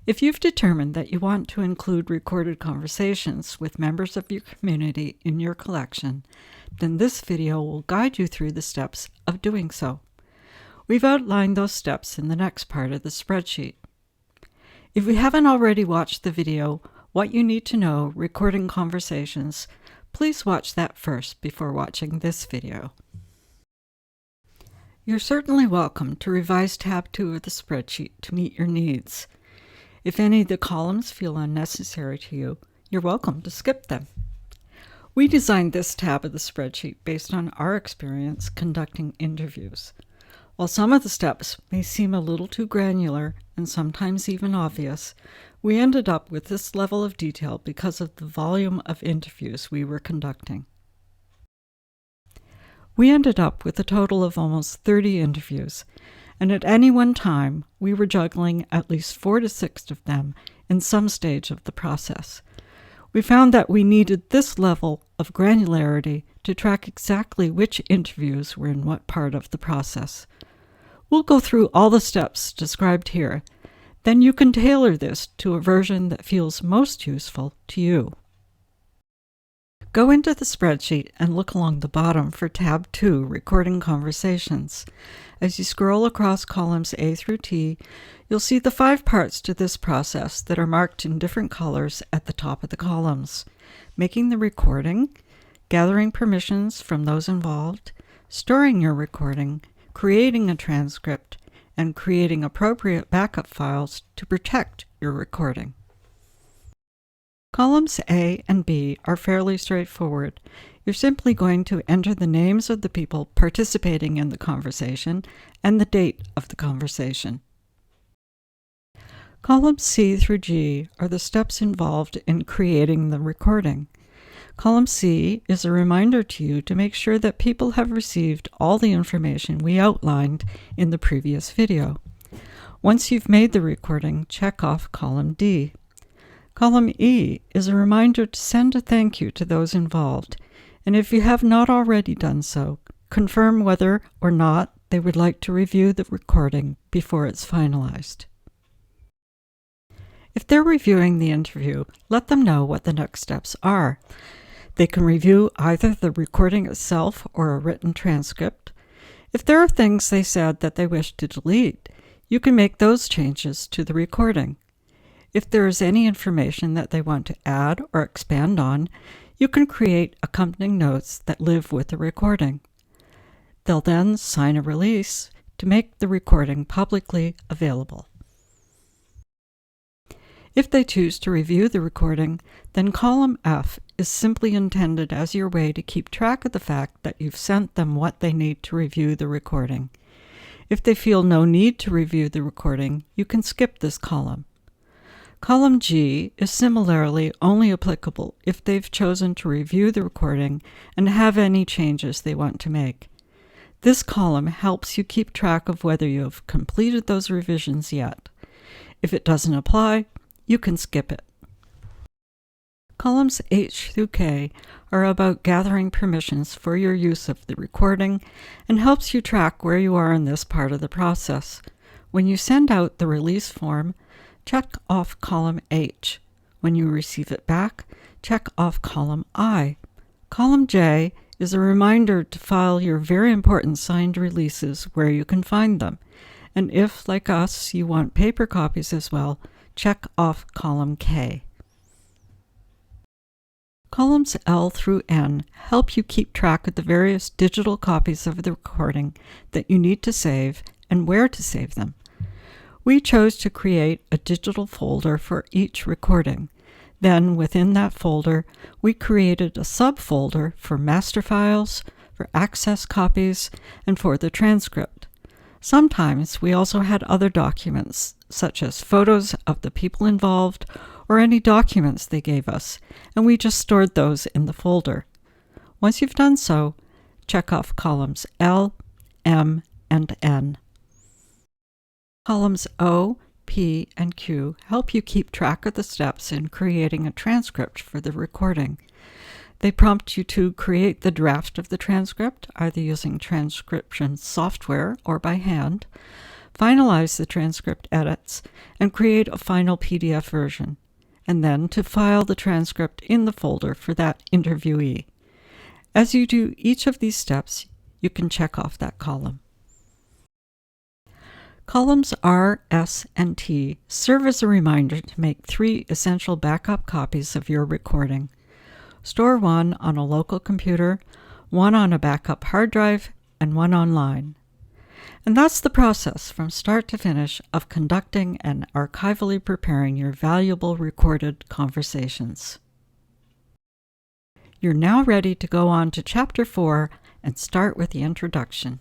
If you've determined that you want to include recorded conversations with members of your community in your collection, then this video will guide you through the steps of doing so. We've outlined those steps in the next part of the spreadsheet. If you haven't already watched the video, What You Need to Know Recording Conversations, please watch that first before watching this video. You're certainly welcome to revise tab 2 of the spreadsheet to meet your needs. If any of the columns feel unnecessary to you, you're welcome to skip them. We designed this tab of the spreadsheet based on our experience conducting interviews. While some of the steps may seem a little too granular and sometimes even obvious, we ended up with this level of detail because of the volume of interviews we were conducting. We ended up with a total of almost 30 interviews, and at any one time, we were juggling at least 4 to 6 of them in some stage of the process. We found that we needed this level of granularity to track exactly which interviews were in what part of the process. We'll go through all the steps described here. Then you can tailor this to a version that feels most useful to you. Go into the spreadsheet and look along the bottom for tab 2, Recording Conversations. As you scroll across columns A through T, you'll see the 5 parts to this process that are marked in different colors at the top of the columns: making the recording, gathering permissions from those involved, storing your recording, creating a transcript, and creating appropriate backup files to protect your recording. Columns A and B are fairly straightforward. You're simply going to enter the names of the people participating in the conversation and the date of the conversation. Columns C through G are the steps involved in creating the recording. Column C is a reminder to you to make sure that people have received all the information we outlined in the previous video. Once you've made the recording, check off column D. Column E is a reminder to send a thank you to those involved, and if you have not already done so, confirm whether or not they would like to review the recording before it's finalized. If they're reviewing the interview, let them know what the next steps are. They can review either the recording itself or a written transcript. If there are things they said that they wish to delete, you can make those changes to the recording. If there is any information that they want to add or expand on, you can create accompanying notes that live with the recording. They'll then sign a release to make the recording publicly available. If they choose to review the recording, then column F is simply intended as your way to keep track of the fact that you've sent them what they need to review the recording. If they feel no need to review the recording, you can skip this column. Column G is similarly only applicable if they've chosen to review the recording and have any changes they want to make. This column helps you keep track of whether you have completed those revisions yet. If it doesn't apply, you can skip it. Columns H through K are about gathering permissions for your use of the recording and helps you track where you are in this part of the process. When you send out the release form, check off column H. When you receive it back, check off column I. Column J is a reminder to file your very important signed releases where you can find them. And if, like us, you want paper copies as well, check off column K. Columns L through N help you keep track of the various digital copies of the recording that you need to save and where to save them. We chose to create a digital folder for each recording. Then, within that folder, we created a subfolder for master files, for access copies, and for the transcript. Sometimes we also had other documents, such as photos of the people involved or any documents they gave us, and we just stored those in the folder. Once you've done so, check off columns L, M, and N. Columns O, P, and Q help you keep track of the steps in creating a transcript for the recording. They prompt you to create the draft of the transcript, either using transcription software or by hand, finalize the transcript edits, and create a final PDF version, and then to file the transcript in the folder for that interviewee. As you do each of these steps, you can check off that column. Columns R, S, and T serve as a reminder to make 3 essential backup copies of your recording. Store one on a local computer, one on a backup hard drive, and one online. And that's the process from start to finish of conducting and archivally preparing your valuable recorded conversations. You're now ready to go on to Chapter 4 and start with the introduction.